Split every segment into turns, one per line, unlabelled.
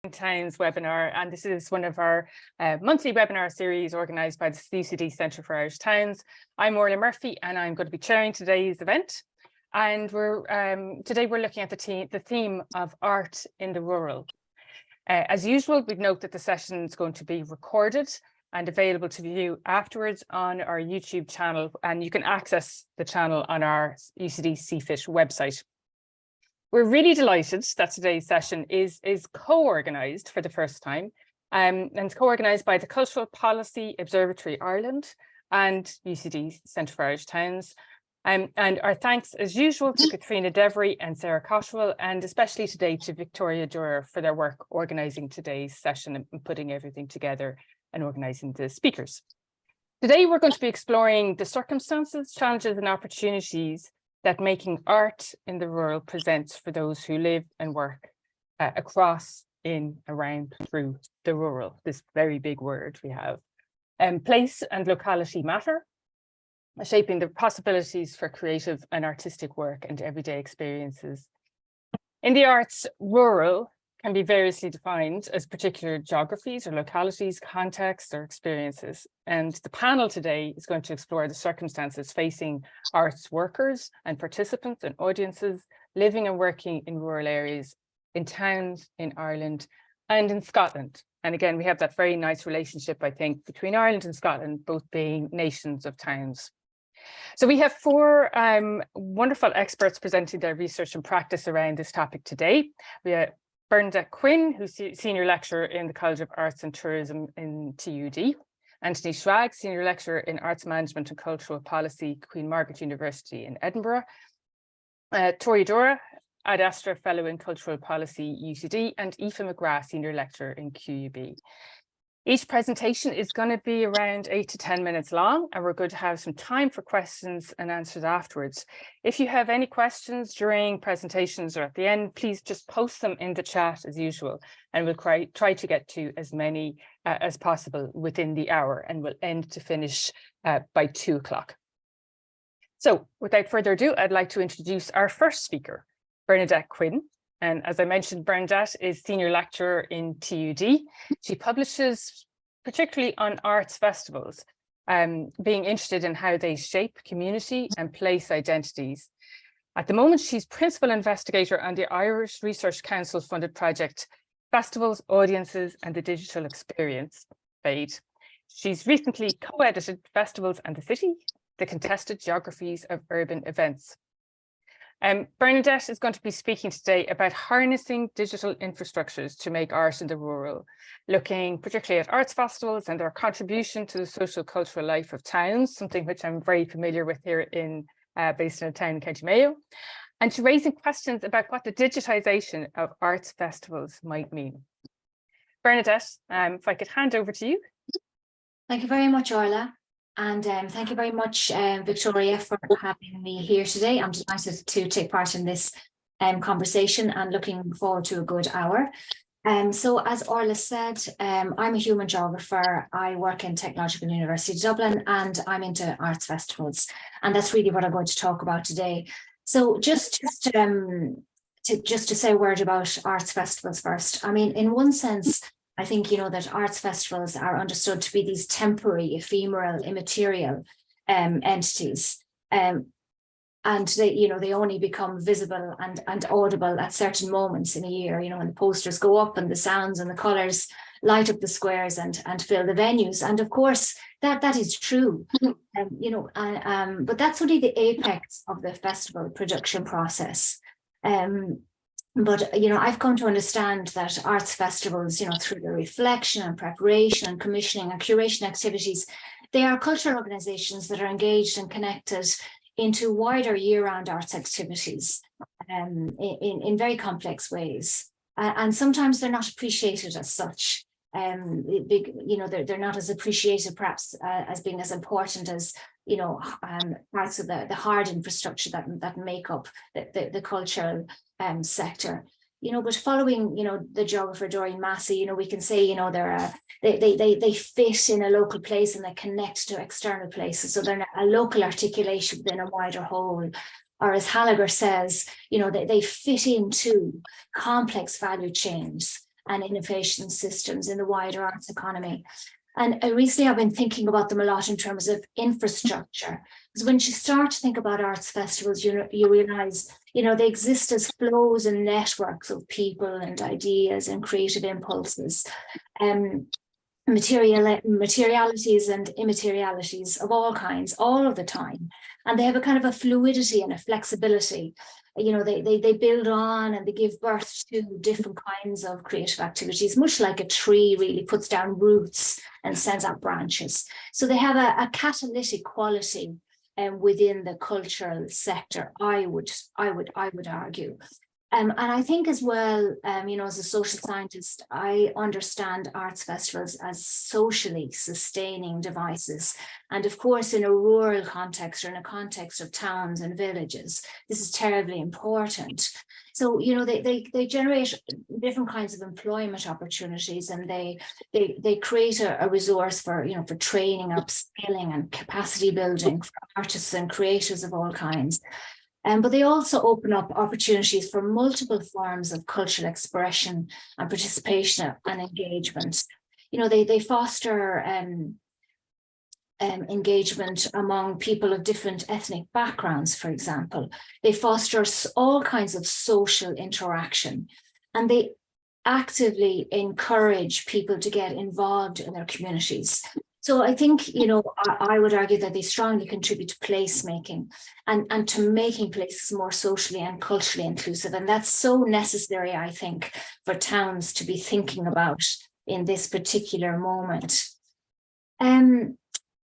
Towns webinar, and this is one of our monthly webinar series organised by the UCD Centre for Irish Towns. I'm Orla Murphy and I'm going to be chairing today's event, and today we're looking at the theme of art in the rural. As usual, we'd note that the session is going to be recorded and available to view afterwards on our YouTube channel, and you can access the channel on our UCD CFIT website. We're really delighted that today's session is co-organised for the first time, and it's co-organised by the Cultural Policy Observatory Ireland and UCD Centre for Irish Towns. And our thanks, as usual, to Catriona Durrer and Sarah Cottrell, and especially today to Victoria Durrer for their work organising today's session and putting everything together and organising the speakers. Today, we're going to be exploring the circumstances, challenges and opportunities that making art in the rural presents for those who live and work across, in, around, through the rural, this very big word we have. Place and locality matter, shaping the possibilities for creative and artistic work and everyday experiences. In the arts, rural can be variously defined as particular geographies or localities, contexts or experiences. And the panel today is going to explore the circumstances facing arts workers and participants and audiences living and working in rural areas, in towns, in Ireland and in Scotland. And again, we have that very nice relationship, I think, between Ireland and Scotland, both being nations of towns. So we have four wonderful experts presenting their research and practice around this topic today. We have Bernadette Quinn, who's Senior Lecturer in the College of Arts and Tourism in TUD. Anthony Schrag, Senior Lecturer in Arts Management and Cultural Policy, Queen Margaret University in Edinburgh. Victoria Durrer, Ad Astra Fellow in Cultural Policy, UCD, and Aoife McGrath, Senior Lecturer in QUB. Each presentation is going to be around 8 to 10 minutes long, and we're going to have some time for questions and answers afterwards. If you have any questions during presentations or at the end, please just post them in the chat as usual, and we'll try to get to as many as possible within the hour, and we'll end to finish by 2 o'clock. So without further ado, I'd like to introduce our first speaker, Bernadette Quinn. And as I mentioned, Bernadette is Senior Lecturer in TUD. She publishes particularly on arts festivals, being interested in how they shape community and place identities. At the moment, she's Principal Investigator on the Irish Research Council funded project, Festivals, Audiences and the Digital Experience, FADE. She's recently co-edited Festivals and the City, the Contested Geographies of Urban Events. Bernadette is going to be speaking today about harnessing digital infrastructures to make art in the rural, looking particularly at arts festivals and their contribution to the social cultural life of towns, something which I'm very familiar with here based in a town in County Mayo, and to raising questions about what the digitisation of arts festivals might mean. Bernadette, if I could hand over to you.
Thank you very much, Orla. And thank you very much, Victoria, for having me here today. I'm delighted to take part in this conversation and looking forward to a good hour. So as Orla said, I'm a human geographer. I work in Technological University Dublin and I'm into arts festivals. And that's really what I'm going to talk about today. So just to say a word about arts festivals first. I mean, in one sense, I think, that arts festivals are understood to be these temporary, ephemeral, immaterial entities. And they only become visible and audible at certain moments in a year, when the posters go up and the sounds and the colours light up the squares and fill the venues. And of course, that is true, but that's only the apex of the festival production process. But, I've come to understand that arts festivals, through the reflection and preparation and commissioning and curation activities, they are cultural organisations that are engaged and connected into wider year-round arts activities in very complex ways. And sometimes they're not appreciated as such. They're not as appreciated perhaps as being as important as, parts of the hard infrastructure that make up the cultural sector. But following, the geographer Doreen Massey, we can say, they fit in a local place and they connect to external places. So they're a local articulation within a wider whole. Or as Halliger says, they fit into complex value chains and innovation systems in the wider arts economy. And recently I've been thinking about them a lot in terms of infrastructure, because when you start to think about arts festivals, you realize, they exist as flows and networks of people and ideas and creative impulses, materialities and immaterialities of all kinds, all of the time. And they have a kind of a fluidity and a flexibility. They build on and they give birth to different kinds of creative activities, much like a tree really puts down roots and sends out branches. So they have a catalytic quality within the cultural sector, I would argue. And I think as well, as a social scientist, I understand arts festivals as socially sustaining devices. And of course, in a rural context or in a context of towns and villages, this is terribly important. So, they generate different kinds of employment opportunities, and they create a resource for training, upskilling and capacity building for artists and creators of all kinds. But they also open up opportunities for multiple forms of cultural expression and participation and engagement. They foster engagement among people of different ethnic backgrounds, for example. They foster all kinds of social interaction, and they actively encourage people to get involved in their communities. So I think, I would argue that they strongly contribute to placemaking and to making places more socially and culturally inclusive. And that's so necessary, I think, for towns to be thinking about in this particular moment.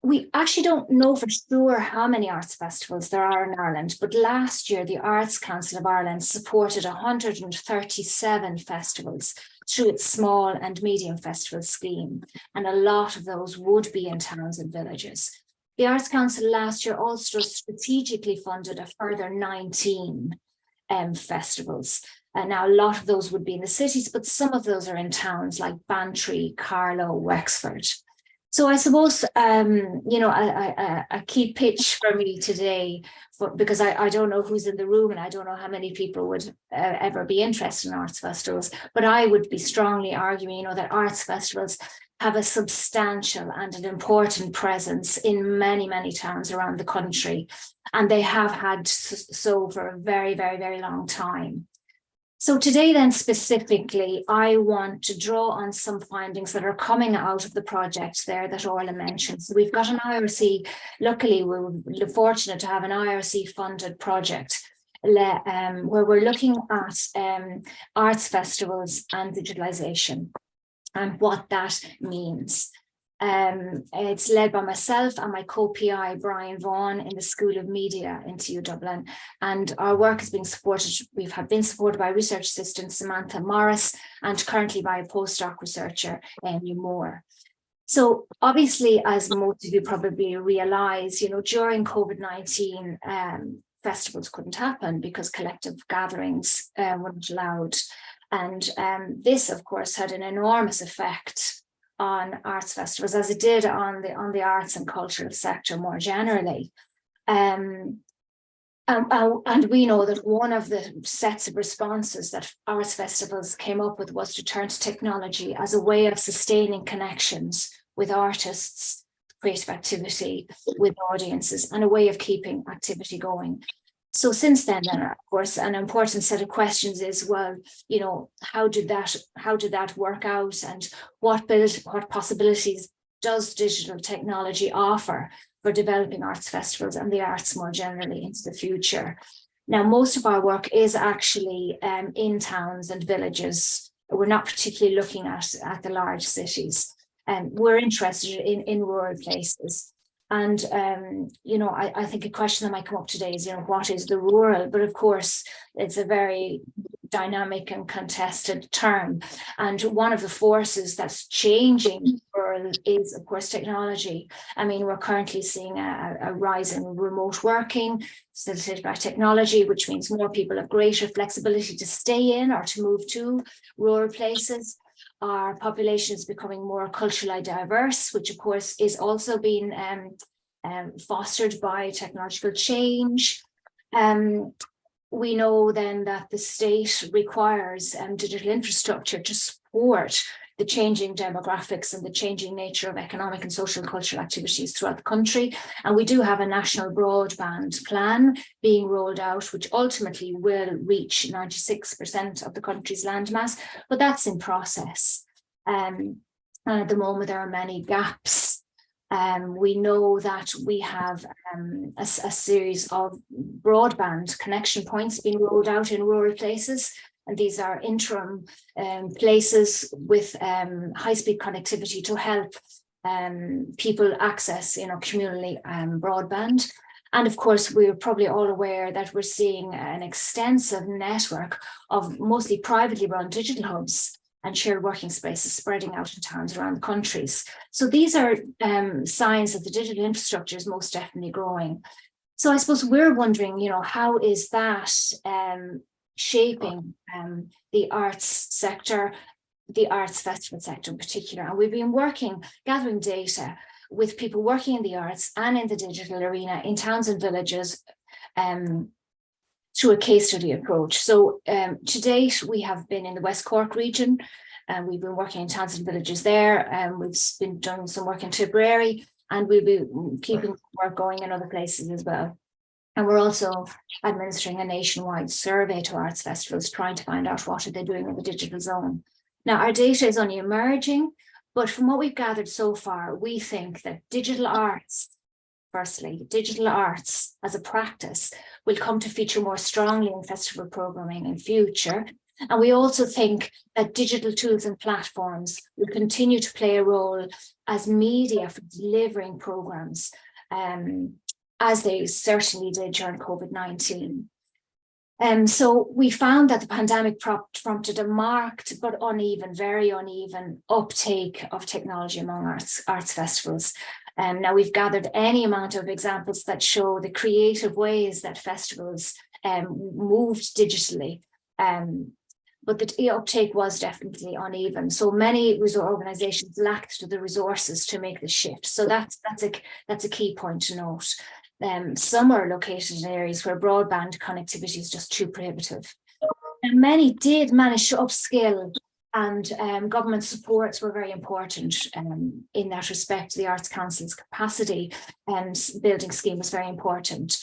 We actually don't know for sure how many arts festivals there are in Ireland, but last year the Arts Council of Ireland supported 137 festivals through its small and medium festival scheme, and a lot of those would be in towns and villages. The Arts Council last year also strategically funded a further 19 festivals. And now a lot of those would be in the cities, but some of those are in towns like Bantry, Carlow, Wexford. So I suppose, a key pitch for me today, because I don't know who's in the room and I don't know how many people would ever be interested in arts festivals, but I would be strongly arguing, that arts festivals have a substantial and an important presence in many, many towns around the country. And they have had so for a very, very, very long time. So today then specifically, I want to draw on some findings that are coming out of the project there that Orla mentioned. So we've got an IRC, luckily we're fortunate to have an IRC funded project where we're looking at arts festivals and digitalization and what that means. It's led by myself and my co-PI, Brian Vaughan, in the School of Media in TU Dublin. And our work is being supported, been supported by research assistant Samantha Morris and currently by a postdoc researcher, Amy Moore. So obviously, as most of you probably realise, during COVID-19, festivals couldn't happen because collective gatherings weren't allowed. And this, of course, had an enormous effect on arts festivals, as it did on the arts and cultural sector more generally. And we know that one of the sets of responses that arts festivals came up with was to turn to technology as a way of sustaining connections with artists, creative activity, with audiences, and a way of keeping activity going. So since then, of course, an important set of questions is, well, how did that work out, and what possibilities does digital technology offer for developing arts festivals and the arts more generally into the future? Now, most of our work is actually in towns and villages. We're not particularly looking at the large cities, and we're interested in rural places. And, I think a question that might come up today is, what is the rural? But of course, it's a very dynamic and contested term. And one of the forces that's changing the world is, of course, technology. I mean, we're currently seeing a rise in remote working, facilitated by technology, which means more people have greater flexibility to stay in or to move to rural places. Our population is becoming more culturally diverse, which of course is also being fostered by technological change. We know then that the state requires digital infrastructure to support the changing demographics and the changing nature of economic and social and cultural activities throughout the country. And we do have a national broadband plan being rolled out, which ultimately will reach 96% of the country's landmass, but that's in process. And at the moment, there are many gaps. We know that we have a series of broadband connection points being rolled out in rural places. And these are interim places with high-speed connectivity to help people access, communally broadband. And of course, we're probably all aware that we're seeing an extensive network of mostly privately run digital hubs and shared working spaces spreading out in towns around the countries. So these are signs that the digital infrastructure is most definitely growing. So I suppose we're wondering, how is that shaping the arts sector, the arts festival sector in particular? And we've been gathering data with people working in the arts and in the digital arena in towns and villages through a case study approach. So to date, we have been in the West Cork region, and we've been working in towns and villages there. We've been doing some work in Tipperary, and we'll be keeping work going in other places as well. And we're also administering a nationwide survey to arts festivals, trying to find out what are they doing in the digital zone. Now, our data is only emerging, but from what we've gathered so far, we think that digital arts, firstly, digital arts as a practice will come to feature more strongly in festival programming in future. And we also think that digital tools and platforms will continue to play a role as media for delivering programs, as they certainly did during COVID-19. So we found that the pandemic prompted a marked but uneven, very uneven uptake of technology among arts festivals. Now we've gathered any amount of examples that show the creative ways that festivals moved digitally, but the uptake was definitely uneven. So many organizations lacked the resources to make the shift. So that's a key point to note. Some are located in areas where broadband connectivity is just too prohibitive. And many did manage to upskill, and government supports were very important in that respect. The Arts Council's capacity and building scheme was very important.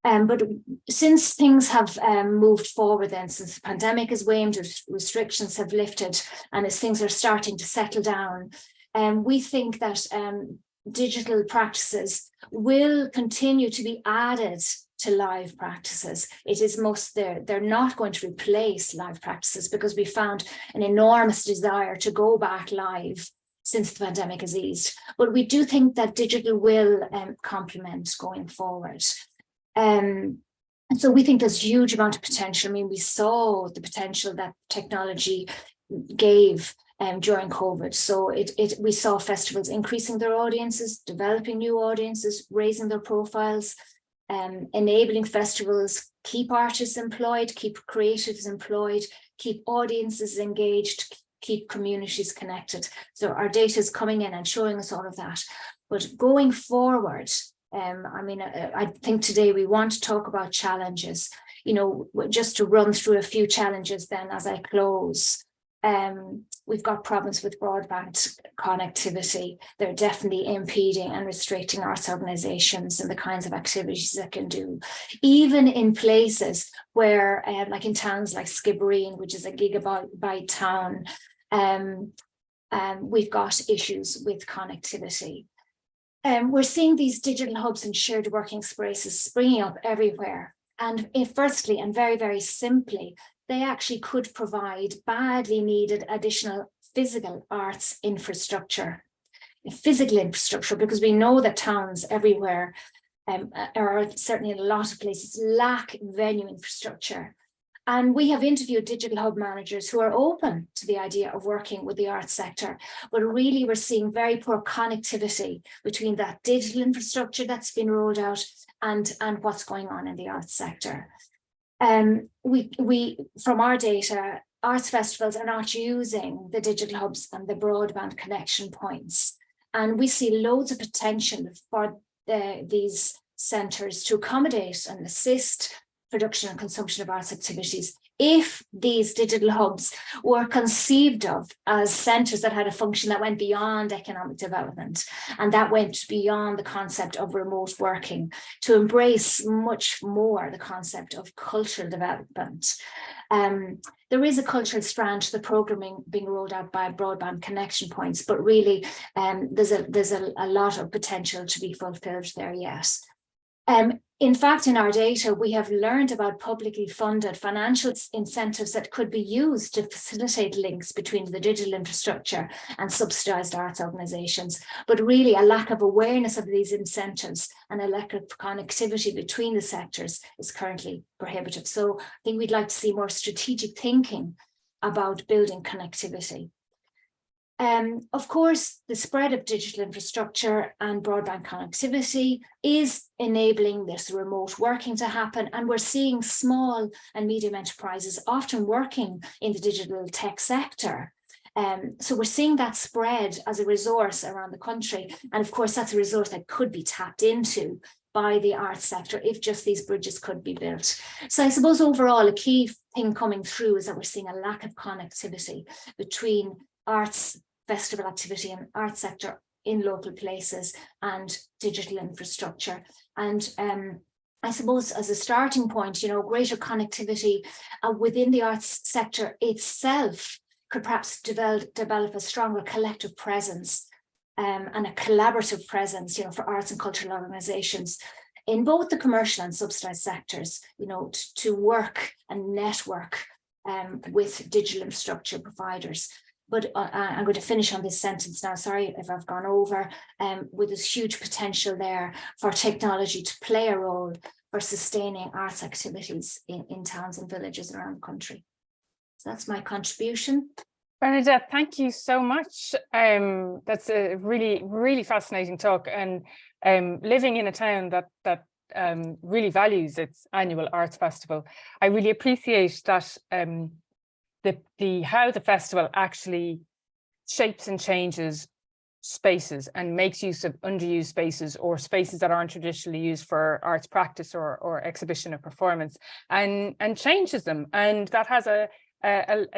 But since things have moved forward then, since the pandemic has waned, restrictions have lifted, and as things are starting to settle down, we think that digital practices will continue to be added to live practices. They're not going to replace live practices, because we found an enormous desire to go back live since the pandemic has eased. But we do think that digital will complement going forward. And so we think there's a huge amount of potential. I mean, we saw the potential that technology gave during COVID. So we saw festivals increasing their audiences, developing new audiences, raising their profiles, enabling festivals, keep artists employed, keep creatives employed, keep audiences engaged, keep communities connected. So our data is coming in and showing us all of that. But going forward, I think today we want to talk about challenges, just to run through a few challenges then as I close. We've got problems with broadband connectivity. They're definitely impeding and restricting arts organisations and the kinds of activities they can do. Even in places where, like in towns like Skibbereen, which is a gigabyte town, we've got issues with connectivity. We're seeing these digital hubs and shared working spaces springing up everywhere. And firstly, and very, very simply, they actually could provide badly needed additional physical arts infrastructure, because we know that towns everywhere, or certainly in a lot of places, lack venue infrastructure. And we have interviewed digital hub managers who are open to the idea of working with the arts sector, but really we're seeing very poor connectivity between that digital infrastructure that's been rolled out and what's going on in the arts sector. We from our data, arts festivals are not using the digital hubs and the broadband connection points. And we see loads of potential for these centres to accommodate and assist production and consumption of arts activities if these digital hubs were conceived of as centres that had a function that went beyond economic development and that went beyond the concept of remote working to embrace much more the concept of cultural development. There is a cultural strand to the programming being rolled out by broadband connection points, but really there's a lot of potential to be fulfilled there yet. In fact, in our data, we have learned about publicly funded financial incentives that could be used to facilitate links between the digital infrastructure and subsidised arts organisations, but really a lack of awareness of these incentives and a lack of connectivity between the sectors is currently prohibitive. So I think we'd like to see more strategic thinking about building connectivity. Of course, the spread of digital infrastructure and broadband connectivity is enabling this remote working to happen, and we're seeing small and medium enterprises often working in the digital tech sector. So we're seeing that spread as a resource around the country, and of course that's a resource that could be tapped into by the arts sector if just these bridges could be built. So I suppose overall a key thing coming through is that we're seeing a lack of connectivity between arts festival activity and arts sector in local places and digital infrastructure. And I suppose as a starting point, greater connectivity within the arts sector itself could perhaps develop a stronger collective presence and a collaborative presence, for arts and cultural organisations in both the commercial and subsidised sectors, to work and network with digital infrastructure providers. But I'm going to finish on this sentence now, sorry if I've gone over, with this huge potential there for technology to play a role for sustaining arts activities in towns and villages around the country. So that's my contribution.
Bernadette, thank you so much. That's a really, really fascinating talk, and living in a town that really values its annual arts festival, I really appreciate that how the festival actually shapes and changes spaces and makes use of underused spaces or spaces that aren't traditionally used for arts practice or exhibition or performance, and changes them. And that has a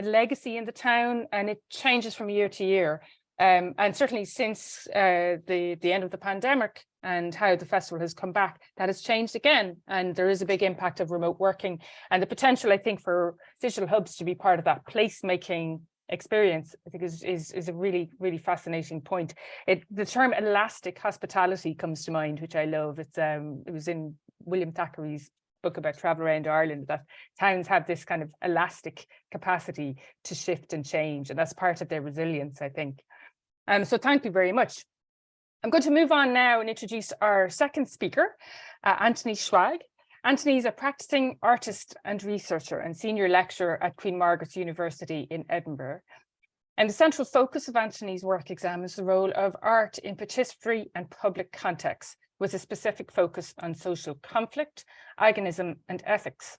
legacy in the town, and it changes from year to year. And certainly since the end of the pandemic and how the festival has come back, that has changed again. And there is a big impact of remote working and the potential, I think, for digital hubs to be part of that placemaking experience, I think is a really, really fascinating point. The term elastic hospitality comes to mind, which I love. It was in William Thackeray's book about travel around Ireland, that towns have this kind of elastic capacity to shift and change, and that's part of their resilience, I think. So thank you very much. I'm going to move on now and introduce our second speaker, Anthony Schrag. Anthony is a practicing artist and researcher and senior lecturer at Queen Margaret University in Edinburgh. And the central focus of Anthony's work examines the role of art in participatory and public contexts, with a specific focus on social conflict, agonism, and ethics.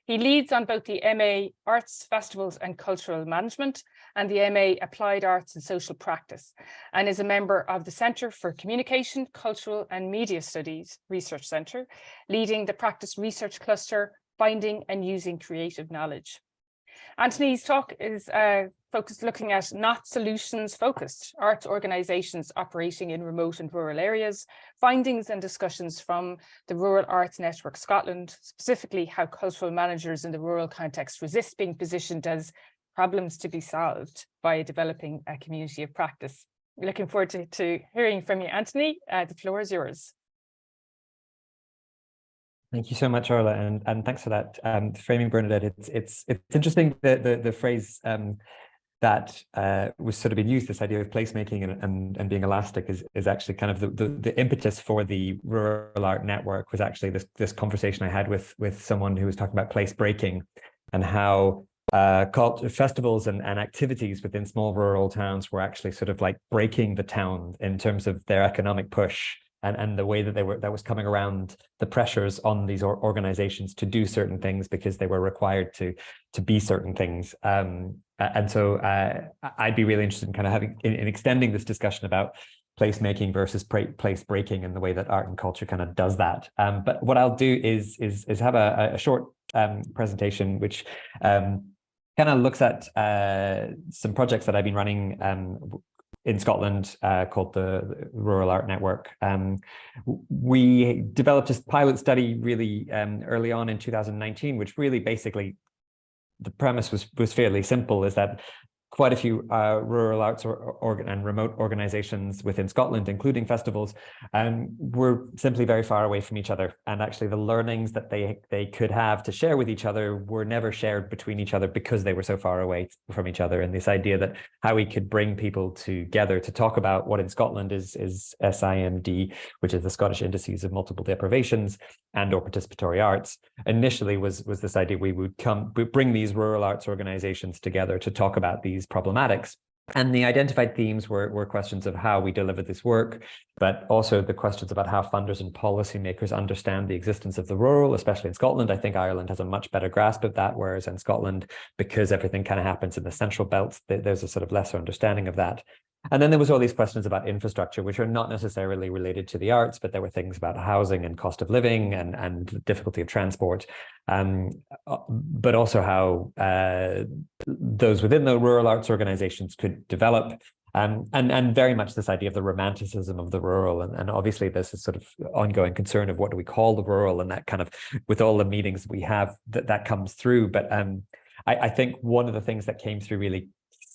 He leads on both the MA Arts, Festivals and Cultural Management and the MA Applied Arts and Social Practice, and is a member of the Centre for Communication, Cultural and Media Studies Research Centre, leading the Practice Research Cluster, Finding and Using Creative Knowledge. Anthony's talk is focused looking at not solutions focused arts organisations operating in remote and rural areas, findings and discussions from the Rural Arts Network Scotland, specifically how cultural managers in the rural context resist being positioned as problems to be solved by developing a community of practice. We're looking forward to hearing from you, Anthony. The floor is yours.
Thank you so much, Orla, and thanks for that framing, Bernadette. It's interesting that the phrase that was sort of been used, this idea of placemaking and being elastic, is actually kind of the impetus for the Rural Art Network. Was actually this conversation I had with someone who was talking about place breaking and how festivals and activities within small rural towns were actually sort of like breaking the town in terms of their economic push. And the way that that was coming around the pressures on these organizations to do certain things because they were required to be certain things. And so I'd be really interested in kind of in extending this discussion about placemaking versus place breaking and the way that art and culture kind of does that. But what I'll do is have a short presentation which kind of looks at some projects that I've been running in Scotland called the Rural Art Network. We developed a pilot study really early on in 2019, which really basically the premise was fairly simple, is that quite a few rural arts and remote organizations within Scotland, including festivals, were simply very far away from each other. And actually the learnings that they could have to share with each other were never shared between each other because they were so far away from each other. And this idea that how we could bring people together to talk about what in Scotland is SIMD, which is the Scottish Indices of Multiple Deprivations and or Participatory Arts, initially was this idea we would bring these rural arts organizations together to talk about these problematics. And the identified themes were questions of how we deliver this work, but also the questions about how funders and policymakers understand the existence of the rural, especially in Scotland. I think Ireland has a much better grasp of that, whereas in Scotland, because everything kind of happens in the central belts, there's a sort of lesser understanding of that. And then there was all these questions about infrastructure, which are not necessarily related to the arts, but there were things about housing and cost of living and difficulty of transport, but also how those within the rural arts organizations could develop. And very much this idea of the romanticism of the rural. And obviously there's this sort of ongoing concern of what do we call the rural, and that kind of, with all the meetings we have, that comes through. But I think one of the things that came through really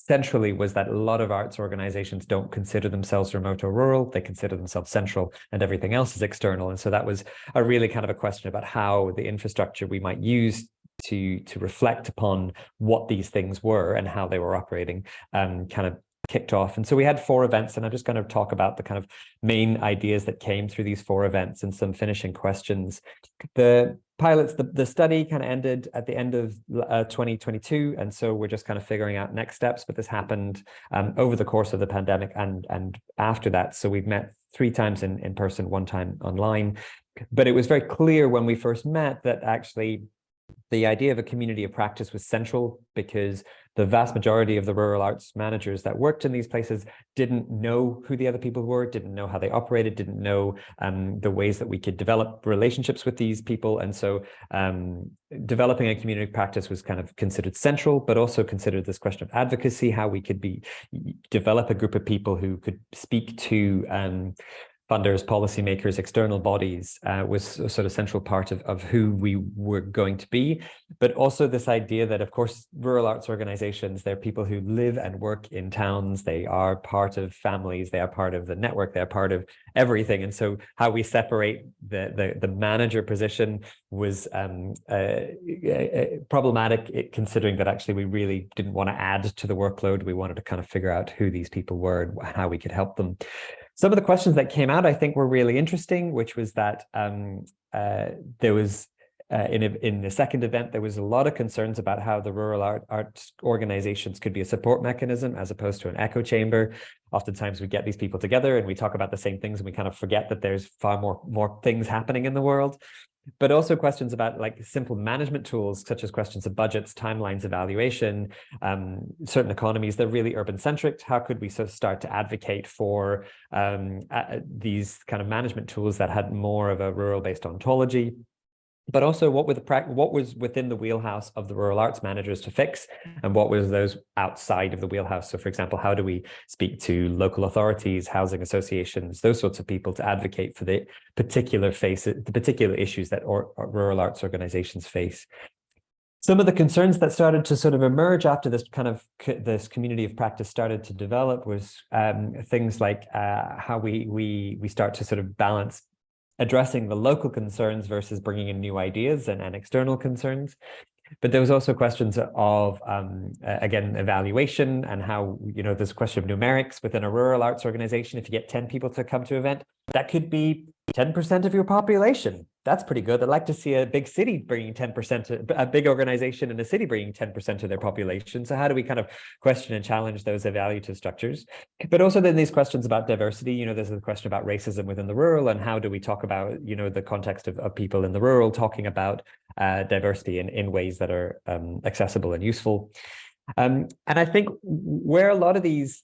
centrally was that a lot of arts organizations don't consider themselves remote or rural. They consider themselves central, and everything else is external. And so that was a really kind of a question about how the infrastructure we might use to reflect upon what these things were and how they were operating kind of kicked off. And so we had 4 events, and I'm just going to talk about the kind of main ideas that came through these 4 events and some finishing questions. The pilots, the study kind of ended at the end of 2022, and so we're just kind of figuring out next steps. But this happened over the course of the pandemic and after that. So we've met 3 times in person, 1 time online. But it was very clear when we first met that actually the idea of a community of practice was central, because the vast majority of the rural arts managers that worked in these places didn't know who the other people were, didn't know how they operated, didn't know the ways that we could develop relationships with these people. And so developing a community of practice was kind of considered central, but also considered this question of advocacy, how we could develop a group of people who could speak to funders, policymakers, external bodies was a sort of central part of who we were going to be. But also this idea that, of course, rural arts organizations, they're people who live and work in towns. They are part of families. They are part of the network. They're part of everything. And so how we separate the manager position was problematic, considering that actually we really didn't want to add to the workload. We wanted to kind of figure out who these people were and how we could help them. Some of the questions that came out, I think, were really interesting, which was that there was, in the second event, there was a lot of concerns about how the rural arts organizations could be a support mechanism as opposed to an echo chamber. Oftentimes we get these people together and we talk about the same things, and we kind of forget that there's far more things happening in the world. But also questions about like simple management tools, such as questions of budgets, timelines, evaluation, certain economies, they're really urban centric. How could we sort of start to advocate for these kind of management tools that had more of a rural based ontology? But also what was within the wheelhouse of the rural arts managers to fix, and what was those outside of the wheelhouse? So for example, how do we speak to local authorities, housing associations, those sorts of people to advocate for the particular issues that rural arts organizations face? Some of the concerns that started to sort of emerge after this community of practice started to develop was things like how we start to sort of balance addressing the local concerns versus bringing in new ideas and external concerns. But there was also questions of, again, evaluation, and how, there's a question of numerics within a rural arts organization. If you get 10 people to come to an event, that could be 10% of your population. That's pretty good. I'd like to see a big city bringing 10%, a big organization in a city bringing 10% of their population. So how do we kind of question and challenge those evaluative structures? But also then these questions about diversity, there's a question about racism within the rural, and how do we talk about, the context of people in the rural talking about diversity in ways that are accessible and useful. And I think where a lot of these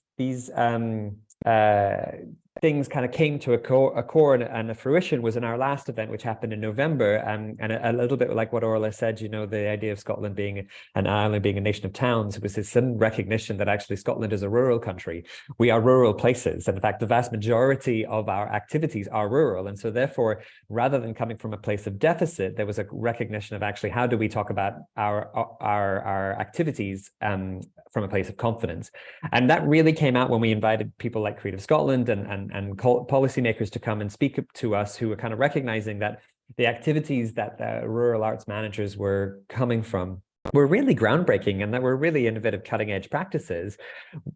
things kind of came to a core and a fruition was in our last event, which happened in November, and a little bit like what Orla said, you know, the idea of Scotland being an island, being a nation of towns, was this sudden recognition that actually Scotland is a rural country. We are rural places, and in fact, the vast majority of our activities are rural, and so therefore, rather than coming from a place of deficit, there was a recognition of actually how do we talk about our activities from a place of confidence. And that really came out when we invited people like Creative Scotland and policymakers to come and speak to us, who were kind of recognizing that the activities that the rural arts managers were coming from were really groundbreaking and that were really innovative, cutting edge practices.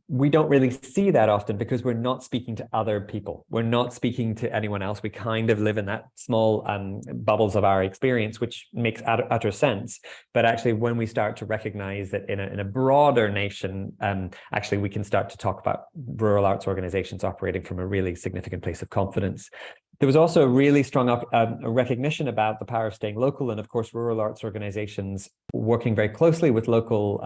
We don't really see that often because we're not speaking to other people. We're not speaking to anyone else. We kind of live in that small bubbles of our experience, which makes utter sense. But actually, when we start to recognize that in a broader nation, actually, we can start to talk about rural arts organizations operating from a really significant place of confidence. There was also a really strong recognition about the power of staying local, and of course, rural arts organizations working very closely with local,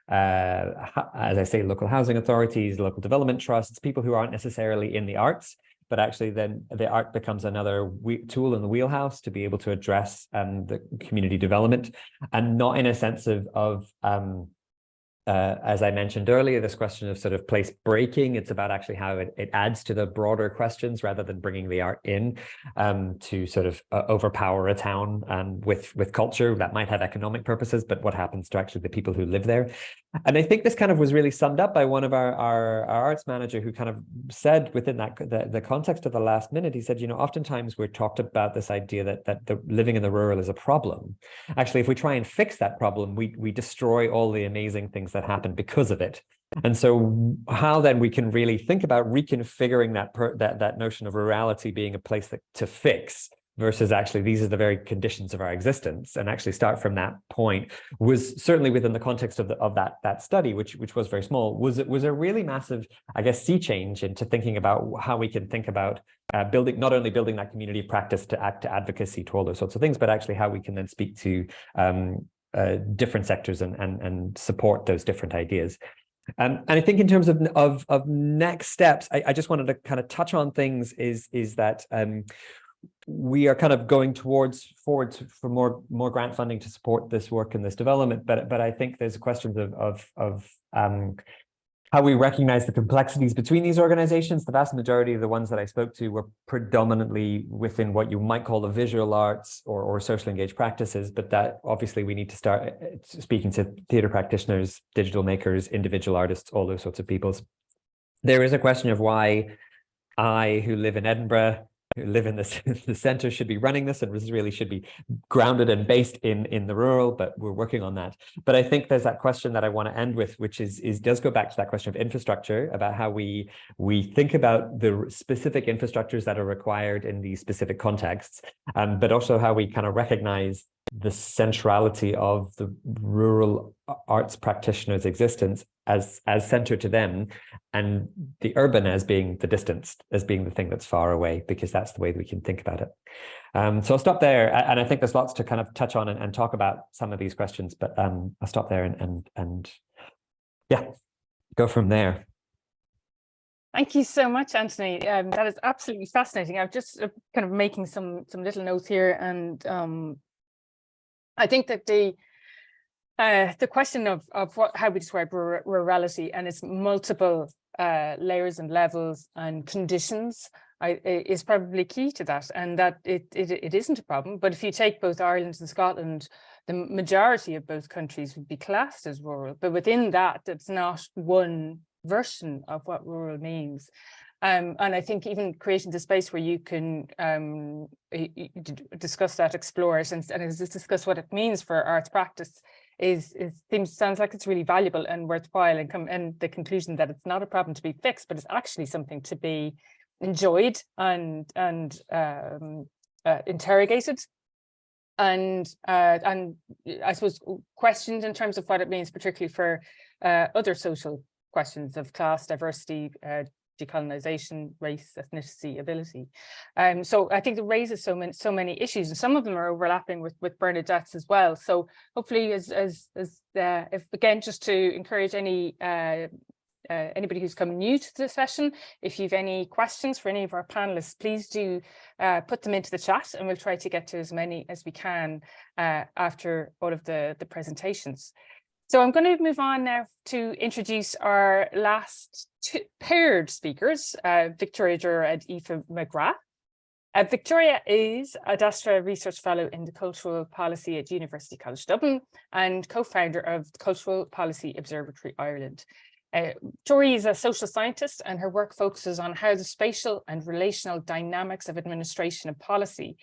as I say, local housing authorities, local development trusts, people who aren't necessarily in the arts, but actually then the art becomes another tool in the wheelhouse to be able to address the community development, and not in a sense of as I mentioned earlier, this question of sort of place breaking. It's about actually how it adds to the broader questions rather than bringing the art in to sort of overpower a town with culture that might have economic purposes, but what happens to actually the people who live there. And I think this kind of was really summed up by one of our arts manager, who kind of said within that the context of the last minute, he said, you know, oftentimes we're talked about this idea that the living in the rural is a problem. Actually, if we try and fix that problem, we destroy all the amazing things that happen because of it. And so how then we can really think about reconfiguring that notion of rurality being a place to fix, versus actually these are the very conditions of our existence, and actually start from that point, was certainly within the context of that study, which was very small, was a really massive, I guess, sea change into thinking about how we can think about building, not only building that community of practice to advocacy, to all those sorts of things, but actually how we can then speak to different sectors and support those different ideas. And I think in terms of next steps, I just wanted to kind of touch on things is that we are kind of going forward for more grant funding to support this work and this development, but I think there's questions of how we recognize the complexities between these organizations. The vast majority of the ones that I spoke to were predominantly within what you might call the visual arts or socially engaged practices, but that obviously we need to start speaking to theatre practitioners, digital makers, individual artists, all those sorts of people. There is a question of why I, who live in Edinburgh, who live in the centre, should be running this, and this really should be grounded and based in the rural, but we're working on that. But I think there's that question that I want to end with, which does go back to that question of infrastructure, about how we think about the specific infrastructures that are required in these specific contexts, but also how we kind of recognize the centrality of the rural arts practitioners' existence as central to them, and the urban as being the distance, as being the thing that's far away, because that's the way we can think about it. So I'll stop there, and I think there's lots to kind of touch on and talk about some of these questions, but I'll stop there and yeah, go from there.
Thank you so much, Anthony. That is absolutely fascinating. I'm just kind of making some little notes here, and I think that the question of how we describe rurality and its multiple layers and levels and conditions is probably key to that, and that it isn't a problem. But if you take both Ireland and Scotland, the majority of both countries would be classed as rural, but within that, it's not one version of what rural means. And I think even creating the space where you can discuss that, explore it, and discuss what it means for arts practice sounds like it's really valuable and worthwhile, and the conclusion that it's not a problem to be fixed, but it's actually something to be enjoyed and interrogated, and I suppose questioned in terms of what it means, particularly for other social questions of class, diversity, decolonization, race, ethnicity, ability. So I think it raises so many issues, and some of them are overlapping with Bernadette's as well. So hopefully, if again, just to encourage any anybody who's come new to the session, if you've any questions for any of our panelists, please do put them into the chat, and we'll try to get to as many as we can after all of the presentations. So I'm going to move on now to introduce our last two paired speakers, Victoria Durrer and Aoife McGrath. Victoria is a Astra Research Fellow in the Cultural Policy at University College Dublin and co-founder of the Cultural Policy Observatory Ireland. Victoria is a social scientist, and her work focuses on how the spatial and relational dynamics of administration and policy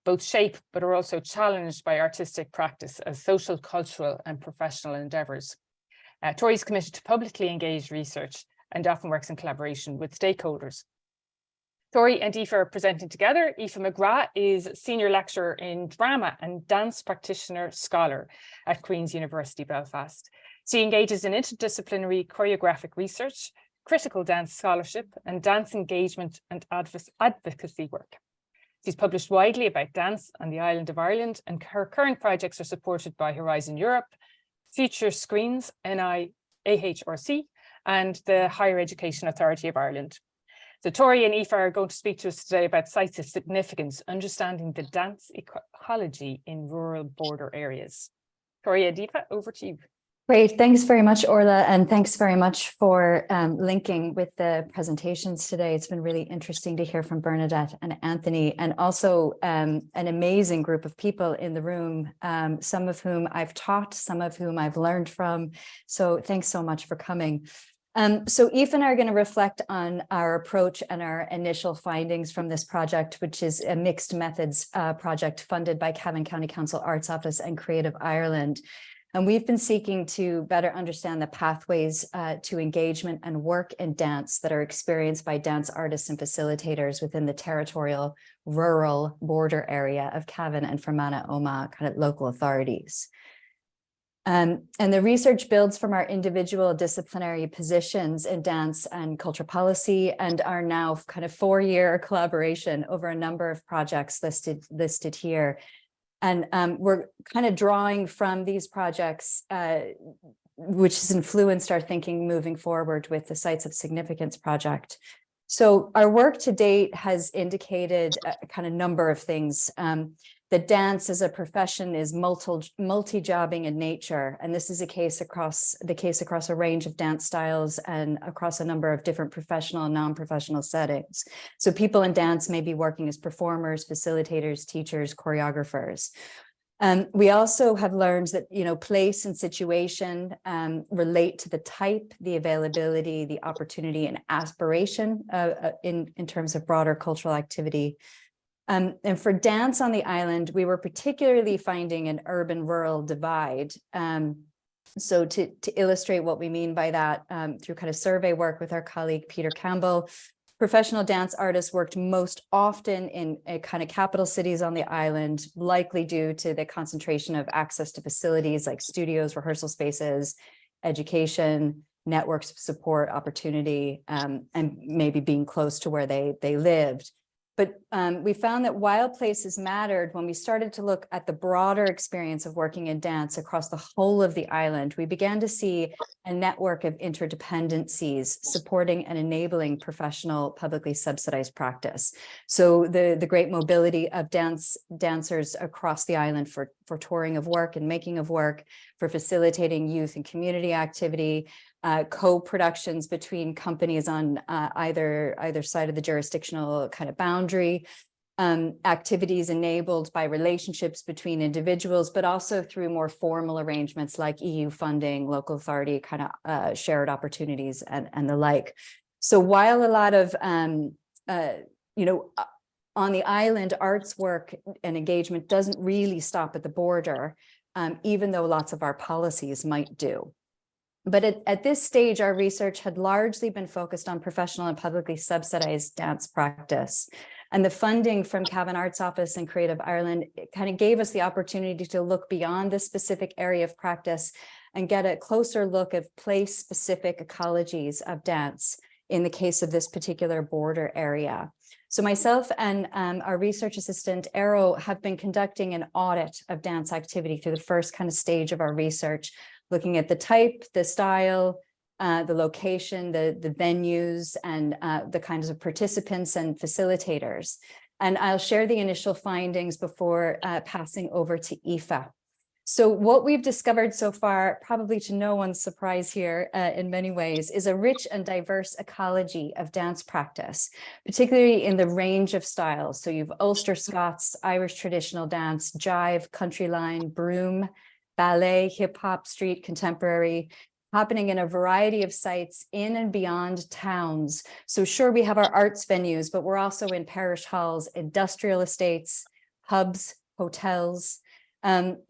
both shape but are also challenged by artistic practice as social, cultural and professional endeavours. Tori is committed to publicly engaged research and often works in collaboration with stakeholders. Tori and Aoife are presenting together. Aoife McGrath is Senior Lecturer in Drama and Dance Practitioner Scholar at Queen's University Belfast. She engages in interdisciplinary choreographic research, critical dance scholarship, and dance engagement and advocacy work. She's published widely about dance on the island of Ireland, and her current projects are supported by Horizon Europe, Future Screens, NIAHRC, and the Higher Education Authority of Ireland. So Tori and Aoife are going to speak to us today about sites of significance, understanding the dance ecology in rural border areas. Tori and Aoife, over to you.
Great, thanks very much, Orla, and thanks very much for linking with the presentations today. It's been really interesting to hear from Bernadette and Anthony, and also an amazing group of people in the room, some of whom I've taught, some of whom I've learned from. So thanks so much for coming. So Aoife and I are going to reflect on our approach and our initial findings from this project, which is a mixed methods project funded by Cavan County Council Arts Office and Creative Ireland. And we've been seeking to better understand the pathways to engagement and work in dance that are experienced by dance artists and facilitators within the territorial rural border area of Cavan and Fermanagh Omagh kind of local authorities. And the research builds from our individual disciplinary positions in dance and culture policy and our now kind of 4-year collaboration over a number of projects listed here. And we're kind of drawing from these projects, which has influenced our thinking moving forward with the Sites of Significance project. So our work to date has indicated a kind of number of things. That dance as a profession is multi-jobbing in nature, and this is the case across a range of dance styles and across a number of different professional and non-professional settings. So people in dance may be working as performers, facilitators, teachers, choreographers. We also have learned that, place and situation relate to the type, the availability, the opportunity, and aspiration in terms of broader cultural activity. And for dance on the island, we were particularly finding an urban-rural divide. So to illustrate what we mean by that, through kind of survey work with our colleague Peter Campbell, professional dance artists worked most often in kind of capital cities on the island, likely due to the concentration of access to facilities like studios, rehearsal spaces, education, networks of support, opportunity, and maybe being close to where they lived. But we found that while places mattered, when we started to look at the broader experience of working in dance across the whole of the island, we began to see a network of interdependencies supporting and enabling professional, publicly subsidized practice. So the great mobility of dancers across the island for touring of work and making of work, for facilitating youth and community activity, co-productions between companies on either side of the jurisdictional kind of boundary, activities enabled by relationships between individuals, but also through more formal arrangements like EU funding, local authority kind of shared opportunities and the like. So while a lot of, on the island, arts work and engagement doesn't really stop at the border, even though lots of our policies might do. But at this stage, our research had largely been focused on professional and publicly subsidized dance practice. And the funding from Cavan Arts Office and Creative Ireland kind of gave us the opportunity to look beyond this specific area of practice and get a closer look at place-specific ecologies of dance in the case of this particular border area. So myself and our research assistant, Arrow, have been conducting an audit of dance activity through the first kind of stage of our research, looking at the type, the style, the location, the venues, and the kinds of participants and facilitators. And I'll share the initial findings before passing over to Aoife. So what we've discovered so far, probably to no one's surprise here in many ways, is a rich and diverse ecology of dance practice, particularly in the range of styles. So you've Ulster Scots, Irish traditional dance, jive, country line, broom, ballet, hip hop, street, contemporary, happening in a variety of sites in and beyond towns. So sure, we have our arts venues, but we're also in parish halls, industrial estates, pubs, hotels,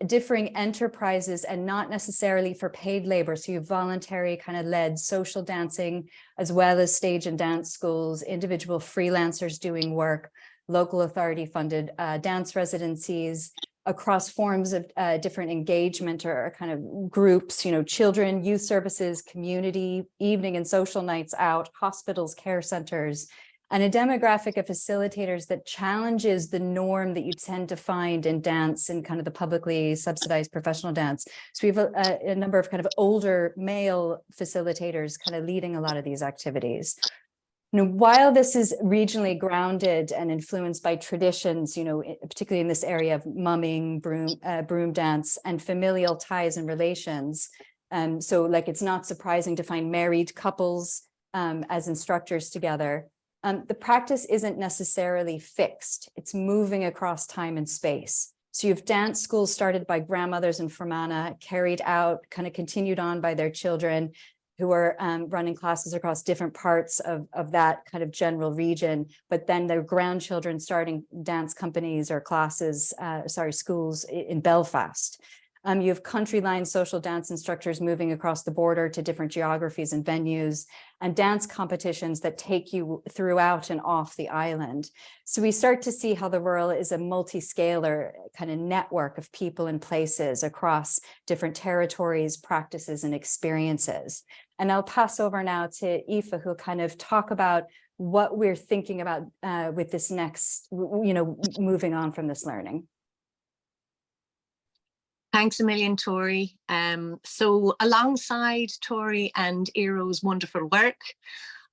differing enterprises, and not necessarily for paid labor. So you have voluntary kind of led social dancing, as well as stage and dance schools, individual freelancers doing work, local authority funded dance residencies, across forms of different engagement or kind of groups, you know, children, youth services, community, evening and social nights out, hospitals, care centers, and a demographic of facilitators that challenges the norm that you tend to find in dance and kind of the publicly subsidized professional dance. So we have a number of kind of older male facilitators kind of leading a lot of these activities. You know, while this is regionally grounded and influenced by traditions, you know, particularly in this area of mumming, broom dance, and familial ties and relations, so like it's not surprising to find married couples as instructors together. The practice isn't necessarily fixed. It's moving across time and space. So you have dance schools started by grandmothers in Fermanagh, carried out, kind of continued on by their children, who are running classes across different parts of that kind of general region, but then their grandchildren starting dance companies or classes, schools in Belfast. You have country line social dance instructors moving across the border to different geographies and venues, and dance competitions that take you throughout and off the island. So we start to see how the rural is a multi-scalar kind of network of people and places across different territories, practices, and experiences. And I'll pass over now to Aoife, who'll kind of talk about what we're thinking about with this next, you know, moving on from this learning.
Thanks a million, Tori. So alongside Tori and Ero's wonderful work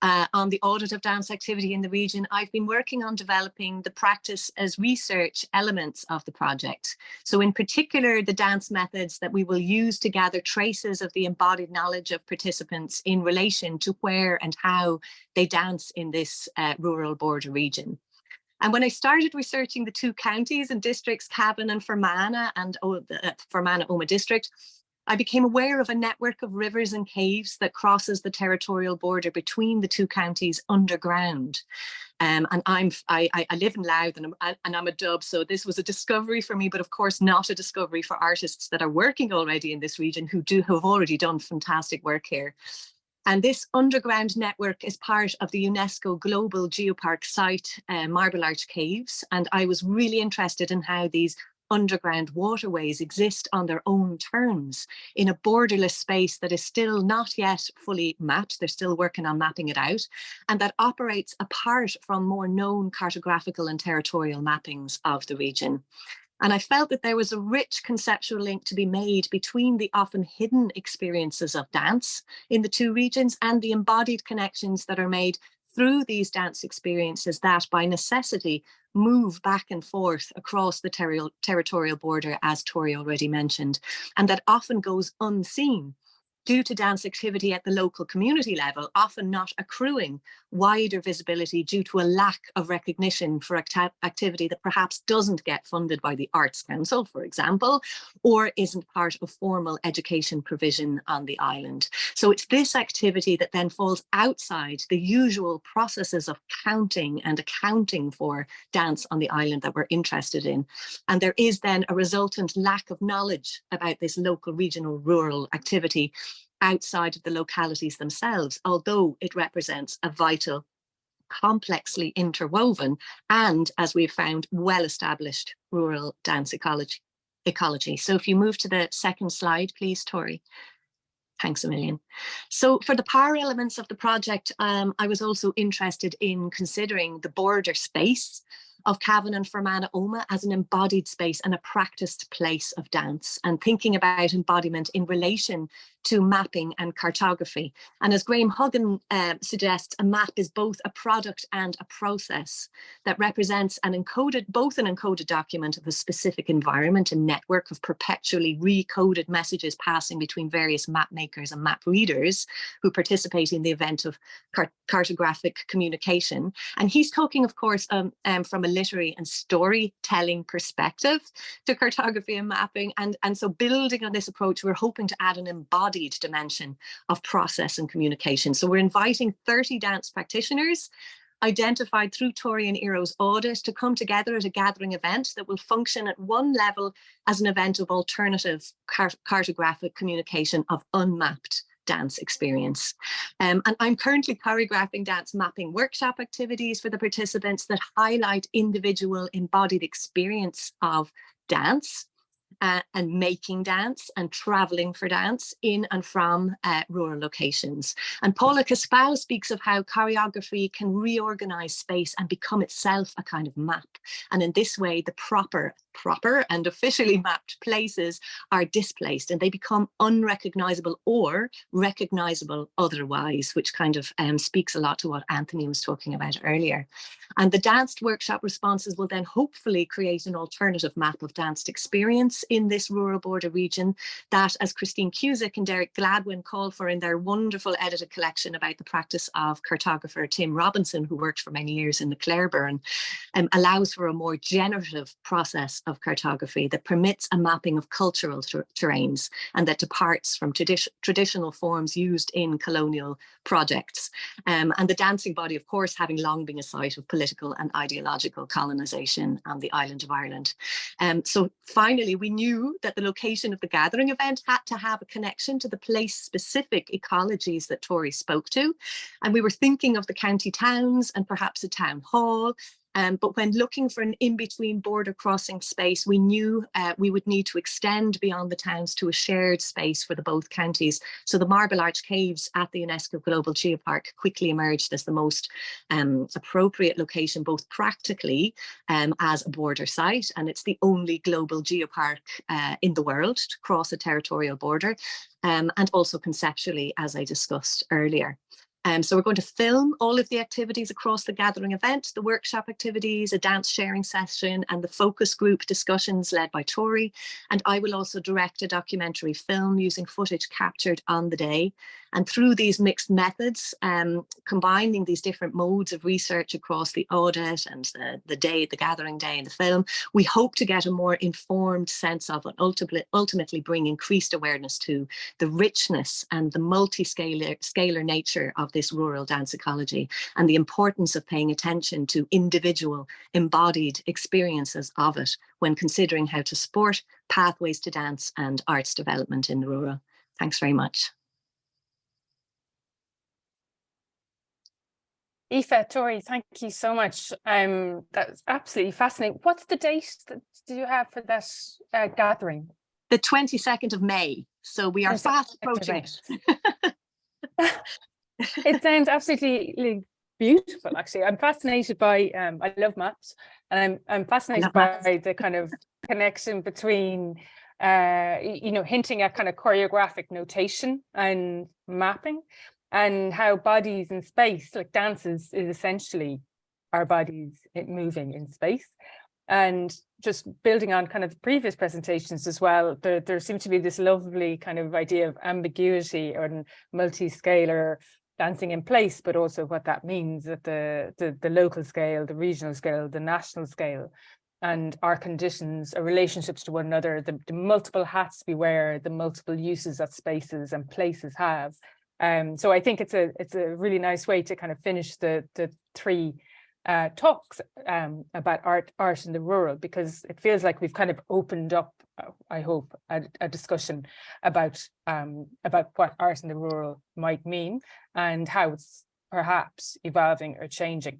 on the audit of dance activity in the region, I've been working on developing the practice as research elements of the project. So in particular, the dance methods that we will use to gather traces of the embodied knowledge of participants in relation to where and how they dance in this rural border region. And when I started researching the two counties and districts, Cavan and Fermanagh, and Fermanagh-Omagh district, I became aware of a network of rivers and caves that crosses the territorial border between the two counties underground. And I live in Louth and I'm a Dub, so this was a discovery for me, but of course not a discovery for artists that are working already in this region who have already done fantastic work here. And this underground network is part of the UNESCO Global Geopark site, Marble Arch Caves. And I was really interested in how these underground waterways exist on their own terms in a borderless space that is still not yet fully mapped. They're still working on mapping it out, and that operates apart from more known cartographical and territorial mappings of the region. And I felt that there was a rich conceptual link to be made between the often hidden experiences of dance in the two regions and the embodied connections that are made through these dance experiences that by necessity move back and forth across the territorial border, as Tori already mentioned, and that often goes unseen due to dance activity at the local community level, often not accruing wider visibility due to a lack of recognition for activity that perhaps doesn't get funded by the Arts Council, for example, or isn't part of formal education provision on the island. So it's this activity that then falls outside the usual processes of counting and accounting for dance on the island that we're interested in. And there is then a resultant lack of knowledge about this local, regional, rural activity outside of the localities themselves, although it represents a vital, complexly interwoven and, as we've found, well-established rural dance ecology. So if you move to the second slide, please, Tori. Thanks a million. So for the power elements of the project, I was also interested in considering the border space of Cavan and Fermanagh Oma as an embodied space and a practiced place of dance, and thinking about embodiment in relation to mapping and cartography. And as Graham Huggan suggests, a map is both a product and a process that represents both an encoded document of a specific environment and network of perpetually recoded messages passing between various map makers and map readers who participate in the event of cartographic communication. And he's talking, of course, from a literary and storytelling perspective to cartography and mapping. And so building on this approach, we're hoping to add an embodied dimension of process and communication. So we're inviting 30 dance practitioners identified through Tori and Ero's audit to come together at a gathering event that will function at one level as an event of alternative cartographic communication of unmapped dance experience. And I'm currently choreographing dance mapping workshop activities for the participants that highlight individual embodied experience of dance and making dance and traveling for dance in and from rural locations. And Paula Caspau speaks of how choreography can reorganize space and become itself a kind of map. And in this way, the proper and officially mapped places are displaced and they become unrecognizable or recognizable otherwise, which kind of speaks a lot to what Anthony was talking about earlier. And the danced workshop responses will then hopefully create an alternative map of danced experience in this rural border region that, as Christine Cusick and Derek Gladwin call for in their wonderful edited collection about the practice of cartographer Tim Robinson, who worked for many years in the Clareburn, allows for a more generative process of cartography that permits a mapping of cultural terrains and that departs from traditional forms used in colonial projects. And the dancing body, of course, having long been a site of political and ideological colonisation on the island of Ireland. So finally, we knew that the location of the gathering event had to have a connection to the place-specific ecologies that Tori spoke to. And we were thinking of the county towns and perhaps a town hall. But when looking for an in-between border crossing space, we knew we would need to extend beyond the towns to a shared space for the both counties. So the Marble Arch Caves at the UNESCO Global Geopark quickly emerged as the most appropriate location, both practically as a border site, and it's the only global geopark in the world to cross a territorial border, and also conceptually, as I discussed earlier. So we're going to film all of the activities across the gathering event, the workshop activities, a dance sharing session, and the focus group discussions led by Tori. And I will also direct a documentary film using footage captured on the day. And through these mixed methods, combining these different modes of research across the audit and the gathering day and the film, we hope to get a more informed sense of and ultimately bring increased awareness to the richness and the multi-scalar nature of this rural dance ecology and the importance of paying attention to individual embodied experiences of it when considering how to support pathways to dance and arts development in the rural. Thanks very much.
Aoife, Tori, thank you so much. That's absolutely fascinating. What's the date that do you have for that gathering?
The 22nd of May. So we are fast approaching it.
It sounds absolutely beautiful, actually. I'm fascinated by, I love maps, and I'm fascinated by the kind of connection between, hinting at kind of choreographic notation and mapping, and how bodies in space, like dances, is essentially our bodies moving in space. And just building on kind of previous presentations as well, there seems to be this lovely kind of idea of ambiguity and multi-scalar dancing in place, but also what that means at the local scale, the regional scale, the national scale, and our conditions, our relationships to one another, the multiple hats we wear, the multiple uses that spaces and places have. So I think it's a really nice way to kind of finish the three talks about art in the rural, because it feels like we've kind of opened up, I hope, a discussion about what art in the rural might mean and how it's perhaps evolving or changing.